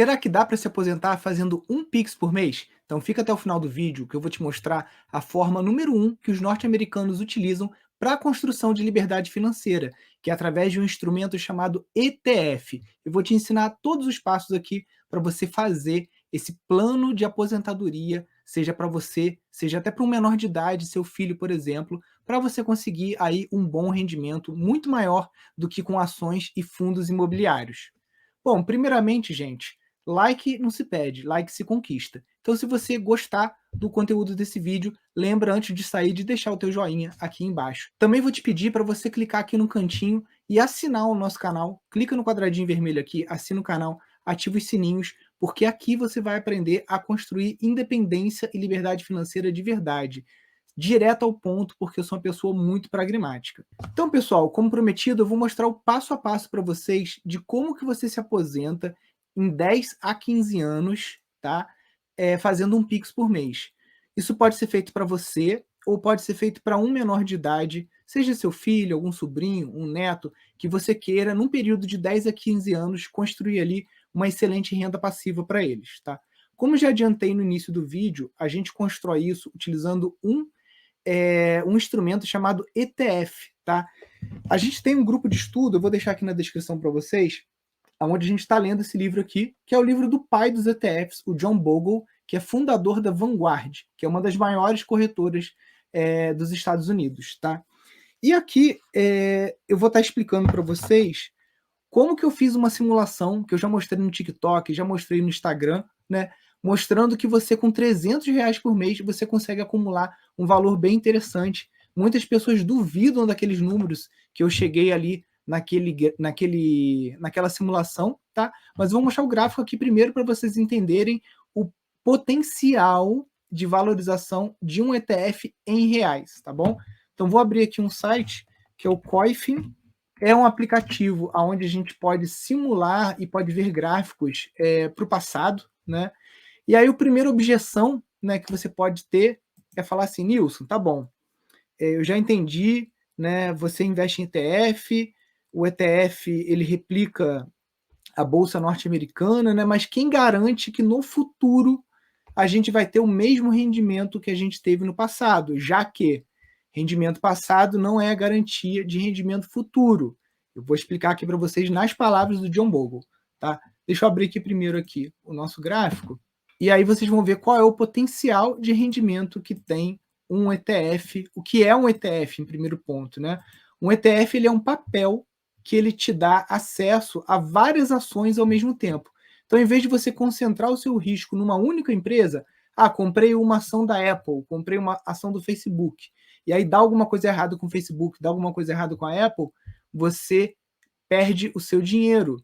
Será que dá para se aposentar fazendo um Pix por mês? Então fica até o final do vídeo que eu vou te mostrar a forma número um que os norte-americanos utilizam para a construção de liberdade financeira, que é através de um instrumento chamado ETF. Eu vou te ensinar todos os passos aqui para você fazer esse plano de aposentadoria, seja para você, seja até para um menor de idade, seu filho, por exemplo, para você conseguir aí um bom rendimento muito maior do que com ações e fundos imobiliários. Bom, primeiramente, gente, like não se pede, like se conquista. Então, se você gostar do conteúdo desse vídeo, lembra antes de sair de deixar o teu joinha aqui embaixo. Também vou te pedir para você clicar aqui no cantinho e assinar o nosso canal. Clica no quadradinho vermelho aqui, assina o canal, ativa os sininhos, porque aqui você vai aprender a construir independência e liberdade financeira de verdade. Direto ao ponto, porque eu sou uma pessoa muito pragmática. Então, pessoal, como prometido, eu vou mostrar o passo a passo para vocês de como que você se aposenta em 10 a 15 anos, tá? Fazendo um Pix por mês. Isso pode ser feito para você ou pode ser feito para um menor de idade, seja seu filho, algum sobrinho, um neto, que você queira, num período de 10 a 15 anos, construir ali uma excelente renda passiva para eles, tá? Como já adiantei no início do vídeo, a gente constrói isso utilizando um instrumento chamado ETF, tá? A gente tem um grupo de estudo, eu vou deixar aqui na descrição para vocês, onde a gente está lendo esse livro aqui, que é o livro do pai dos ETFs, o John Bogle, que é fundador da Vanguard, que é uma das maiores corretoras dos Estados Unidos, tá? E aqui eu vou estar explicando para vocês como que eu fiz uma simulação, que eu já mostrei no TikTok, já mostrei no Instagram, né? Mostrando que você com R$ 300 por mês, você consegue acumular um valor bem interessante. Muitas pessoas duvidam daqueles números que eu cheguei ali naquela simulação, tá? Mas eu vou mostrar o gráfico aqui primeiro para vocês entenderem o potencial de valorização de um ETF em reais, tá bom? Então vou abrir aqui um site que é o Coifin. É um aplicativo onde a gente pode simular e pode ver gráficos para o passado, né? E aí a primeira objeção, né, que você pode ter é falar assim, Nilson, tá bom, eu já entendi, né, você investe em ETF, o ETF ele replica a bolsa norte-americana, né, mas quem garante que no futuro a gente vai ter o mesmo rendimento que a gente teve no passado, já que rendimento passado não é a garantia de rendimento futuro. Eu vou explicar aqui para vocês nas palavras do John Bogle, tá? Deixa eu abrir aqui primeiro aqui o nosso gráfico, e aí vocês vão ver qual é o potencial de rendimento que tem um ETF. O que é um ETF, em primeiro ponto, né? Um ETF ele é um papel que ele te dá acesso a várias ações ao mesmo tempo. Então, em vez de você concentrar o seu risco numa única empresa, comprei uma ação da Apple, comprei uma ação do Facebook, e aí dá alguma coisa errada com o Facebook, dá alguma coisa errada com a Apple, você perde o seu dinheiro.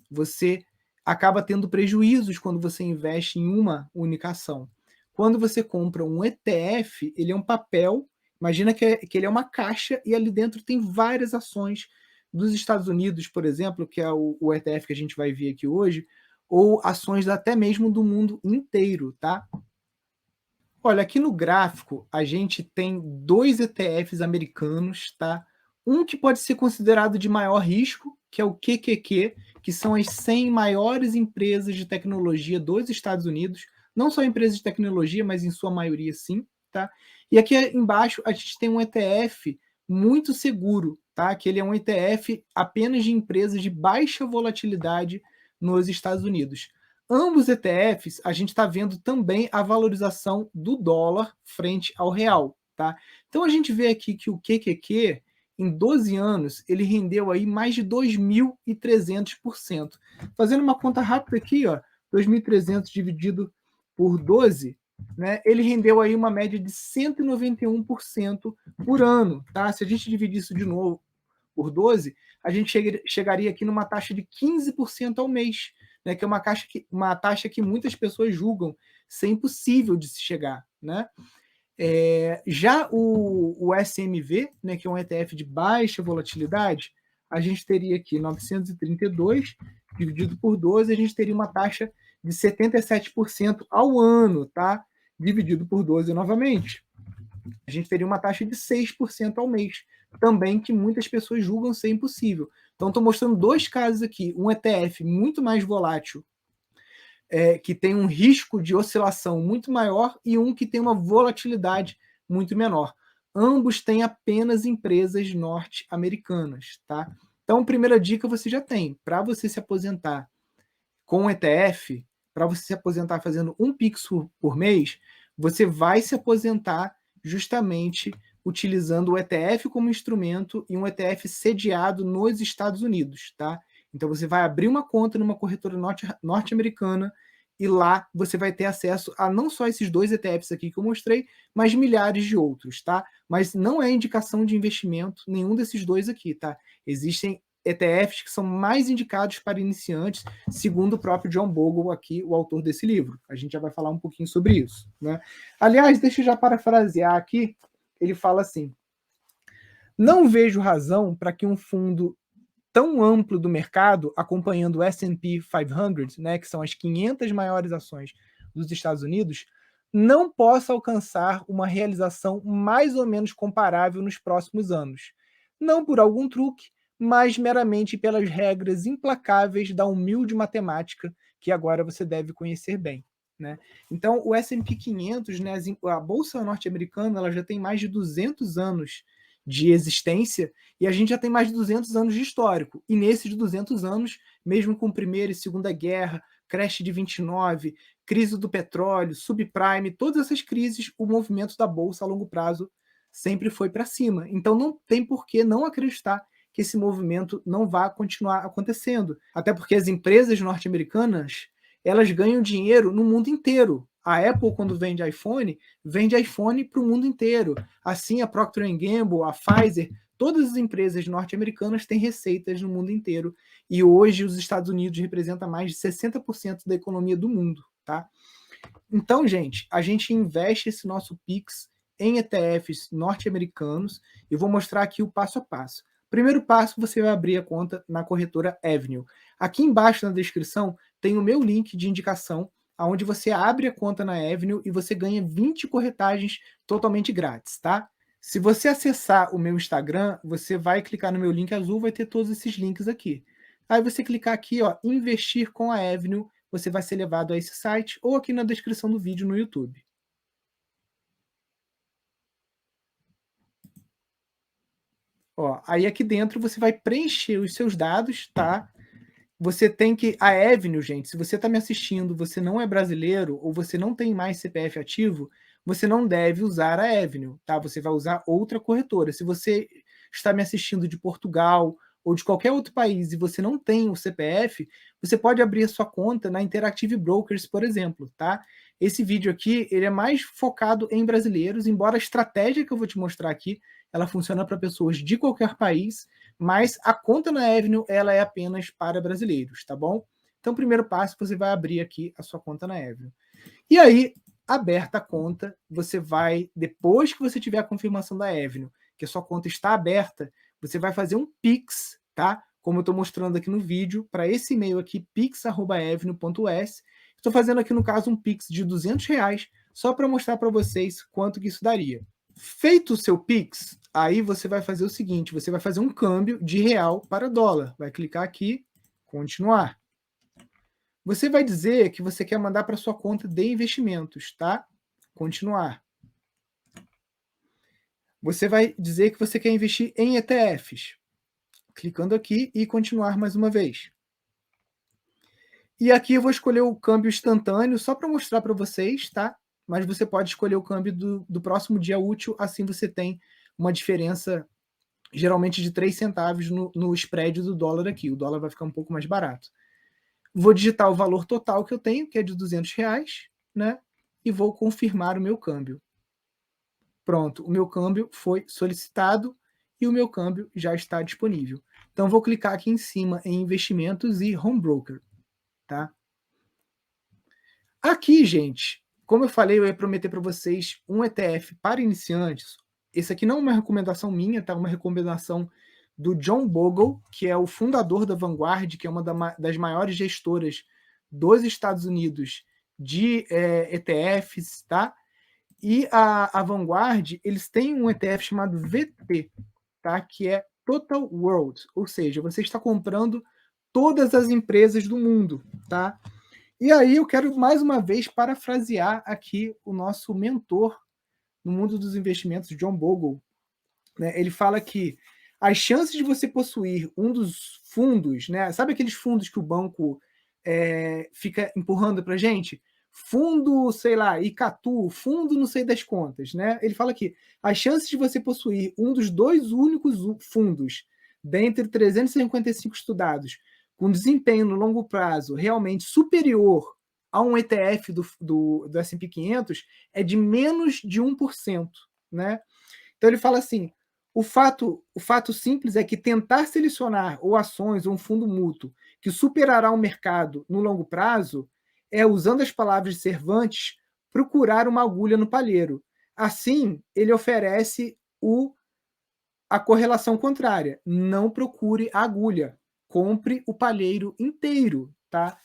Você acaba tendo prejuízos quando você investe em uma única ação. Quando você compra um ETF, ele é um papel, imagina que ele é uma caixa e ali dentro tem várias ações dos Estados Unidos, por exemplo, que é o ETF que a gente vai ver aqui hoje, ou ações até mesmo do mundo inteiro, tá? Olha, aqui no gráfico a gente tem 2 ETFs americanos, tá? Um que pode ser considerado de maior risco, que é o QQQ, que são as 100 maiores empresas de tecnologia dos Estados Unidos, não só empresas de tecnologia, mas em sua maioria sim, tá? E aqui embaixo a gente tem um ETF muito seguro, tá? Que ele é um ETF apenas de empresas de baixa volatilidade nos Estados Unidos. Ambos ETFs, a gente está vendo também a valorização do dólar frente ao real, tá? Então a gente vê aqui que o QQQ, em 12 anos, ele rendeu aí mais de 2.300%. Fazendo uma conta rápida aqui, ó, 2.300 dividido por 12, né, ele rendeu aí uma média de 191% por ano, tá? Se a gente dividir isso de novo por 12, a gente chegaria aqui numa taxa de 15% ao mês, né, que é uma taxa que muitas pessoas julgam ser impossível de se chegar, né? Já o SMV, né, que é um ETF de baixa volatilidade, a gente teria aqui 932 dividido por 12, a gente teria uma taxa de 77% ao ano, tá? Dividido por 12 novamente, a gente teria uma taxa de 6% ao mês, também que muitas pessoas julgam ser impossível. Então, estou mostrando 2 casos aqui, um ETF muito mais volátil que tem um risco de oscilação muito maior e um que tem uma volatilidade muito menor. Ambos têm apenas empresas norte-americanas, tá? Então, primeira dica você já tem. Para você se aposentar com ETF, para você se aposentar fazendo um Pix por mês, você vai se aposentar justamente utilizando o ETF como instrumento e um ETF sediado nos Estados Unidos, tá? Então você vai abrir uma conta numa corretora norte-americana e lá você vai ter acesso a não só esses 2 ETFs aqui que eu mostrei, mas milhares de outros, tá? Mas não é indicação de investimento nenhum desses 2 aqui, tá? Existem ETFs que são mais indicados para iniciantes, segundo o próprio John Bogle aqui, o autor desse livro. A gente já vai falar um pouquinho sobre isso, né? Aliás, deixa eu já parafrasear aqui, ele fala assim: não vejo razão para que um fundo tão amplo do mercado, acompanhando o S&P 500, né, que são as 500 maiores ações dos Estados Unidos, não possa alcançar uma realização mais ou menos comparável nos próximos anos. Não por algum truque, mas meramente pelas regras implacáveis da humilde matemática que agora você deve conhecer bem. Né? Então, o S&P 500, né, a Bolsa norte-americana, ela já tem mais de 200 anos de existência e a gente já tem mais de 200 anos de histórico. E nesses 200 anos, mesmo com Primeira e Segunda Guerra, crash de 29, crise do petróleo, subprime, todas essas crises, o movimento da Bolsa a longo prazo sempre foi para cima. Então não tem por que não acreditar que esse movimento não vai continuar acontecendo. Até porque as empresas norte-americanas, elas ganham dinheiro no mundo inteiro. A Apple, quando vende iPhone para o mundo inteiro. Assim, a Procter Gamble, a Pfizer, todas as empresas norte-americanas têm receitas no mundo inteiro. E hoje os Estados Unidos representam mais de 60% da economia do mundo. Tá? Então, gente, a gente investe esse nosso Pix em ETFs norte-americanos. Eu vou mostrar aqui o passo a passo. Primeiro passo, você vai abrir a conta na corretora Avenue. Aqui embaixo na descrição tem o meu link de indicação, onde você abre a conta na Avenue e você ganha 20 corretagens totalmente grátis, tá? Se você acessar o meu Instagram, você vai clicar no meu link azul, vai ter todos esses links aqui. Aí você clicar aqui, ó, investir com a Avenue, você vai ser levado a esse site ou aqui na descrição do vídeo no YouTube. Ó, aí aqui dentro você vai preencher os seus dados, tá? Você tem que... A Avenue, gente, se você está me assistindo, você não é brasileiro ou você não tem mais CPF ativo, você não deve usar a Avenue, tá? Você vai usar outra corretora. Se você está me assistindo de Portugal ou de qualquer outro país e você não tem o CPF, você pode abrir a sua conta na Interactive Brokers, por exemplo, tá? Esse vídeo aqui, ele é mais focado em brasileiros, embora a estratégia que eu vou te mostrar aqui, ela funciona para pessoas de qualquer país, mas a conta na Avenue, ela é apenas para brasileiros, tá bom? Então, primeiro passo, você vai abrir aqui a sua conta na Avenue. E aí, aberta a conta, você vai, depois que você tiver a confirmação da Avenue, que a sua conta está aberta, você vai fazer um Pix, tá? Como eu estou mostrando aqui no vídeo, para esse e-mail aqui, pix@avenue.es. Estou fazendo aqui, no caso, um Pix de R$200, só para mostrar para vocês quanto que isso daria. Feito o seu Pix, aí você vai fazer o seguinte, você vai fazer um câmbio de real para dólar. Vai clicar aqui, continuar. Você vai dizer que você quer mandar para sua conta de investimentos, tá? Continuar. Você vai dizer que você quer investir em ETFs. Clicando aqui e continuar mais uma vez. E aqui eu vou escolher o câmbio instantâneo, só para mostrar para vocês, tá? Mas você pode escolher o câmbio do próximo dia útil, assim você tem uma diferença, geralmente de 3 centavos no spread do dólar aqui. O dólar vai ficar um pouco mais barato. Vou digitar o valor total que eu tenho, que é de R$200, né? E vou confirmar o meu câmbio. Pronto, o meu câmbio foi solicitado e o meu câmbio já está disponível. Então, vou clicar aqui em cima em investimentos e home broker, tá? Aqui, gente, como eu falei, eu ia prometer para vocês um ETF para iniciantes. Esse aqui não é uma recomendação minha, tá? Uma recomendação do John Bogle, que é o fundador da Vanguard, que é uma das maiores gestoras dos Estados Unidos de ETFs, tá? E a Vanguard, eles têm um ETF chamado VT, tá? Que é Total World, ou seja, você está comprando todas as empresas do mundo, tá? E aí eu quero mais uma vez parafrasear aqui o nosso mentor no mundo dos investimentos, John Bogle, né? Ele fala que as chances de você possuir um dos fundos, né? Sabe aqueles fundos que o banco fica empurrando para gente? Fundo, sei lá, Icatu, fundo não sei das contas, né? Ele fala que as chances de você possuir um dos dois únicos fundos dentre 355 estudados com desempenho no longo prazo realmente superior a um ETF do S&P 500 é de menos de 1%, né? Então ele fala assim, o fato simples é que tentar selecionar ou ações ou um fundo mútuo que superará o mercado no longo prazo é, usando as palavras de Cervantes, procurar uma agulha no palheiro. Assim, ele oferece a correlação contrária. Não procure a agulha, compre o palheiro inteiro, tá?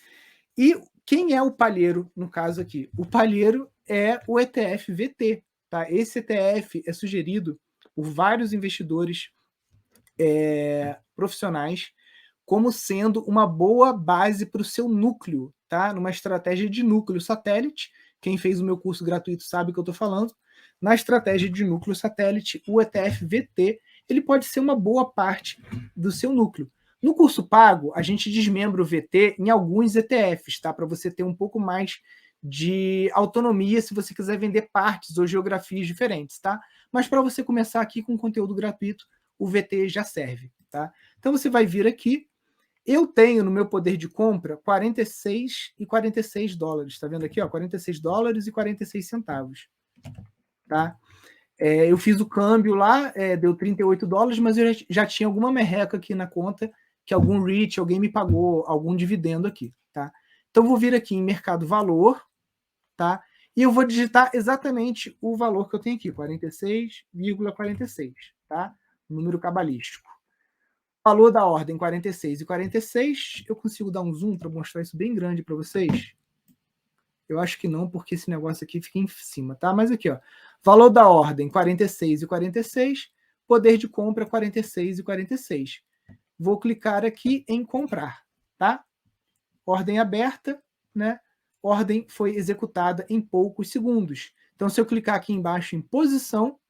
E quem é o palheiro no caso aqui? O palheiro é o ETF VT, tá? Esse ETF é sugerido por vários investidores profissionais como sendo uma boa base para o seu núcleo, tá? Numa estratégia de núcleo satélite. Quem fez o meu curso gratuito sabe o que eu estou falando. Na estratégia de núcleo satélite, o ETF VT ele pode ser uma boa parte do seu núcleo. No curso pago, a gente desmembra o VT em alguns ETFs, tá? Para você ter um pouco mais de autonomia se você quiser vender partes ou geografias diferentes, tá? Mas para você começar aqui com conteúdo gratuito, o VT já serve, tá? Então você vai vir aqui. Eu tenho no meu poder de compra 46 dólares, tá vendo aqui, ó, 46 dólares e 46 centavos, tá? Eu fiz o câmbio lá, deu 38 dólares, mas eu já tinha alguma merreca aqui na conta, que algum REIT, alguém me pagou algum dividendo aqui, tá? Então vou vir aqui em mercado valor, tá? E eu vou digitar exatamente o valor que eu tenho aqui, 46,46, tá? Número cabalístico. Valor da ordem 46 e 46. Eu consigo dar um zoom para mostrar isso bem grande para vocês? Eu acho que não, porque esse negócio aqui fica em cima, tá? Mas aqui, ó. Valor da ordem 46 e 46. Poder de compra 46 e 46. Vou clicar aqui em comprar, tá? Ordem aberta, né? Ordem foi executada em poucos segundos. Então, se eu clicar aqui embaixo em posição,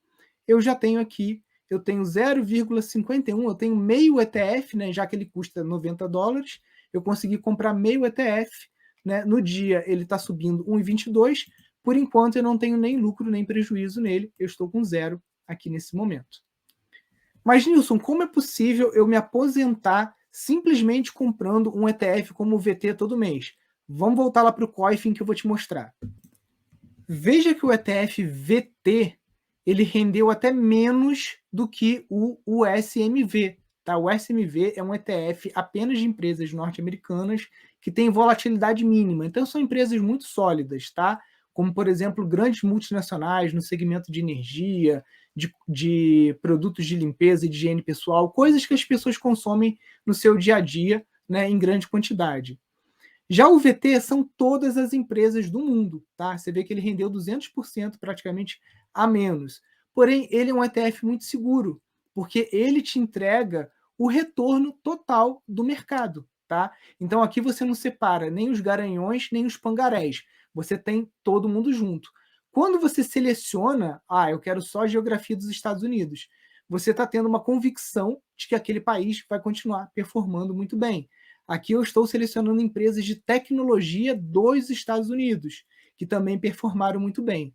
eu já tenho aqui, eu tenho 0,51, eu tenho meio ETF, né, já que ele custa 90 dólares, eu consegui comprar meio ETF, né, no dia ele está subindo 1,22, por enquanto eu não tenho nem lucro nem prejuízo nele, eu estou com zero aqui nesse momento. Mas, Nilson, como é possível eu me aposentar simplesmente comprando um ETF como o VT todo mês? Vamos voltar lá para o Coifin que eu vou te mostrar. Veja que o ETF VT ele rendeu até menos do que o SMV. Tá? O SMV é um ETF apenas de empresas norte-americanas que tem volatilidade mínima. Então, são empresas muito sólidas, tá? Como, por exemplo, grandes multinacionais no segmento de energia, de produtos de limpeza e de higiene pessoal, coisas que as pessoas consomem no seu dia a dia, né, em grande quantidade. Já o VT são todas as empresas do mundo, tá? Você vê que ele rendeu 200% praticamente a menos. Porém, ele é um ETF muito seguro, porque ele te entrega o retorno total do mercado, tá? Então aqui você não separa nem os garanhões, nem os pangarés. Você tem todo mundo junto. Quando você seleciona, eu quero só a geografia dos Estados Unidos, você está tendo uma convicção de que aquele país vai continuar performando muito bem. Aqui eu estou selecionando empresas de tecnologia dos Estados Unidos, que também performaram muito bem.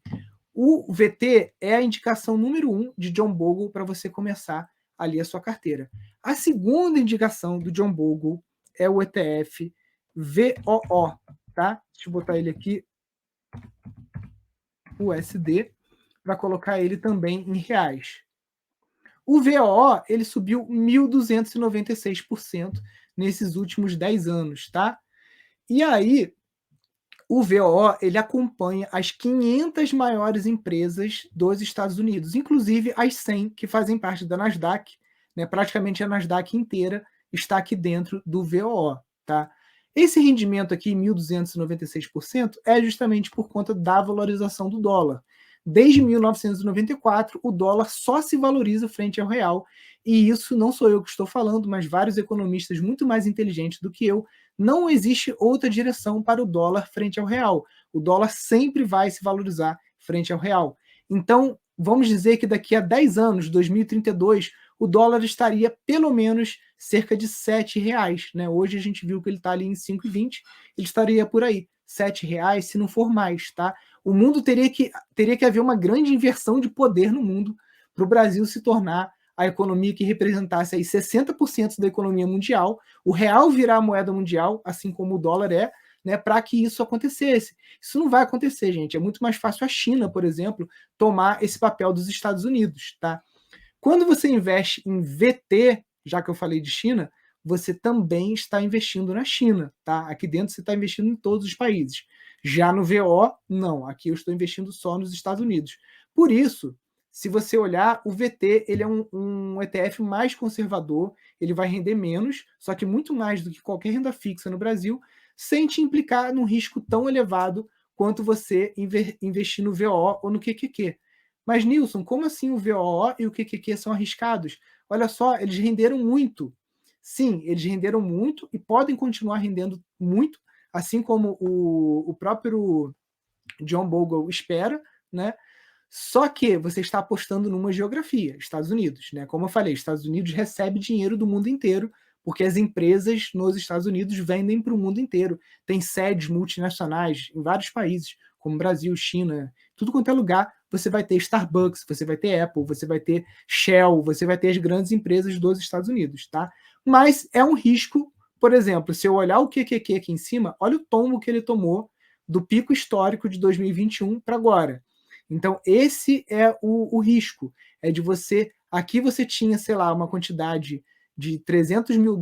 O VT é a indicação número 1 de John Bogle para você começar ali a sua carteira. A segunda indicação do John Bogle é o ETF VOO, tá? Deixa eu botar ele aqui, USD, para colocar ele também em reais. O VOO ele subiu 1.296% nesses últimos 10 anos, tá? E aí, o VOO ele acompanha as 500 maiores empresas dos Estados Unidos, inclusive as 100 que fazem parte da Nasdaq, né? Praticamente a Nasdaq inteira está aqui dentro do VOO, tá? Esse rendimento aqui, 1.296%, é justamente por conta da valorização do dólar. Desde 1994, o dólar só se valoriza frente ao real, e isso não sou eu que estou falando, mas vários economistas muito mais inteligentes do que eu não existe outra direção para o dólar frente ao real. O dólar sempre vai se valorizar frente ao real. Então, vamos dizer que daqui a 10 anos, 2032, o dólar estaria pelo menos cerca de R$ 7, né? Hoje a gente viu que ele está ali em 5,20, ele estaria por aí, R$ 7, se não for mais, tá? O mundo teria que haver uma grande inversão de poder no mundo para o Brasil se tornar a economia que representasse aí 60% da economia mundial, o real virar a moeda mundial, assim como o dólar é, né, para que isso acontecesse. Isso não vai acontecer, gente. É muito mais fácil a China, por exemplo, tomar esse papel dos Estados Unidos, tá? Quando você investe em VT, já que eu falei de China, você também está investindo na China, tá? Aqui dentro você está investindo em todos os países. Já no VO, não. Aqui eu estou investindo só nos Estados Unidos. Por isso, se você olhar, o VT ele é um ETF mais conservador, ele vai render menos, só que muito mais do que qualquer renda fixa no Brasil, sem te implicar num risco tão elevado quanto você investir no VO ou no QQQ. Mas, Nilson, como assim o VOO e o QQQ são arriscados? Olha só, eles renderam muito. Sim, eles renderam muito e podem continuar rendendo muito, assim como o próprio John Bogle espera, né? Só que você está apostando numa geografia, Estados Unidos, né? Como eu falei, Estados Unidos recebe dinheiro do mundo inteiro, porque as empresas nos Estados Unidos vendem para o mundo inteiro. Tem sedes multinacionais em vários países, como Brasil, China, tudo quanto é lugar. Você vai ter Starbucks, você vai ter Apple, você vai ter Shell, você vai ter as grandes empresas dos Estados Unidos, tá? Mas é um risco, por exemplo, se eu olhar o QQQ aqui em cima, olha o tombo que ele tomou do pico histórico de 2021 para agora. Então, esse é o risco. É de você. Aqui você tinha, sei lá, uma quantidade de $300 mil,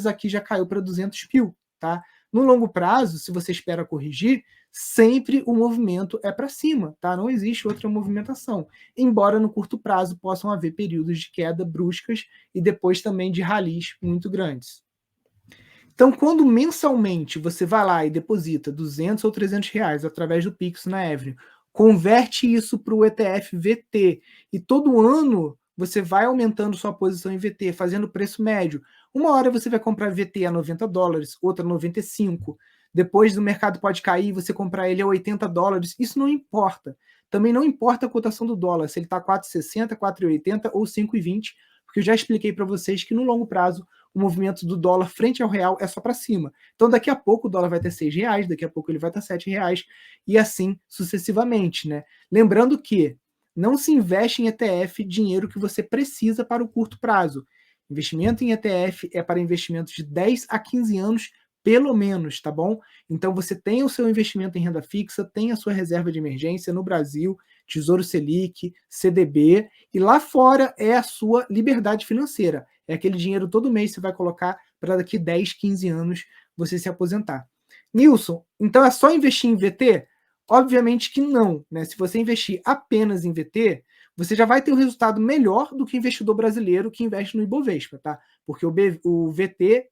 aqui já caiu para 200 mil. Tá? No longo prazo, se você espera corrigir, sempre o movimento é para cima. Tá? Não existe outra movimentação. Embora no curto prazo possam haver períodos de queda bruscas e depois também de ralis muito grandes. Então, quando mensalmente você vai lá e deposita 200 ou 300 reais através do Pix na Avenue, converte isso para o ETF VT e todo ano você vai aumentando sua posição em VT, fazendo preço médio. Uma hora você vai comprar VT a $90, outra a 95. Depois o mercado pode cair e você comprar ele a $80. Isso não importa. Também não importa a cotação do dólar, se ele está 4,60, 4,80 ou 5,20, porque eu já expliquei para vocês que no longo prazo o movimento do dólar frente ao real é só para cima. Então, daqui a pouco o dólar vai ter R$ 6, daqui a pouco ele vai estar R$ 7, e assim sucessivamente, né? Lembrando que não se investe em ETF dinheiro que você precisa para o curto prazo. Investimento em ETF é para investimentos de 10 a 15 anos, pelo menos, tá bom? Então, você tem o seu investimento em renda fixa, tem a sua reserva de emergência no Brasil, Tesouro Selic, CDB, e lá fora é a sua liberdade financeira. É aquele dinheiro todo mês que você vai colocar para daqui 10, 15 anos você se aposentar. Nilson, então é só investir em VT? Obviamente que não, né? Se você investir apenas em VT, você já vai ter um resultado melhor do que o investidor brasileiro que investe no Ibovespa, tá? Porque o VT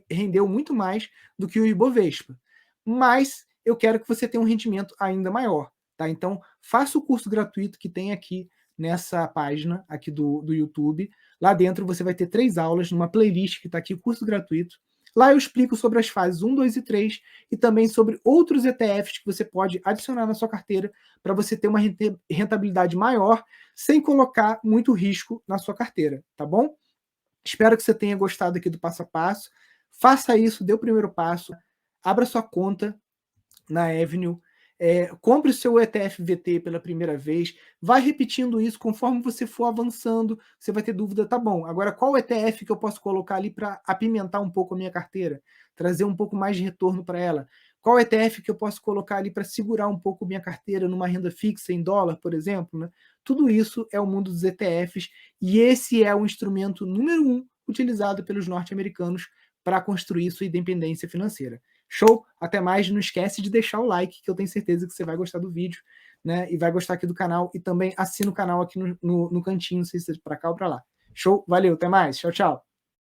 rendeu muito mais do que o Ibovespa. Mas eu quero que você tenha um rendimento ainda maior, tá? Então, faça o curso gratuito que tem aqui nessa página aqui do YouTube. Lá dentro você vai ter 3 aulas numa playlist que está aqui, curso gratuito. Lá eu explico sobre as fases 1, 2 e 3 e também sobre outros ETFs que você pode adicionar na sua carteira para você ter uma rentabilidade maior sem colocar muito risco na sua carteira, tá bom? Espero que você tenha gostado aqui do passo a passo. Faça isso, dê o primeiro passo, abra sua conta na Avenue, compre o seu ETF VT pela primeira vez, vai repetindo isso conforme você for avançando, você vai ter dúvida, tá bom, agora qual ETF que eu posso colocar ali para apimentar um pouco a minha carteira, trazer um pouco mais de retorno para ela? Qual ETF que eu posso colocar ali para segurar um pouco minha carteira numa renda fixa em dólar, por exemplo, né? Tudo isso é o mundo dos ETFs e esse é o instrumento número 1 utilizado pelos norte-americanos para construir sua independência financeira. Show? Até mais, não esquece de deixar o like, que eu tenho certeza que você vai gostar do vídeo, né? E vai gostar aqui do canal, e também assina o canal aqui no cantinho, não sei se é para cá ou para lá. Show? Valeu, até mais, tchau, tchau.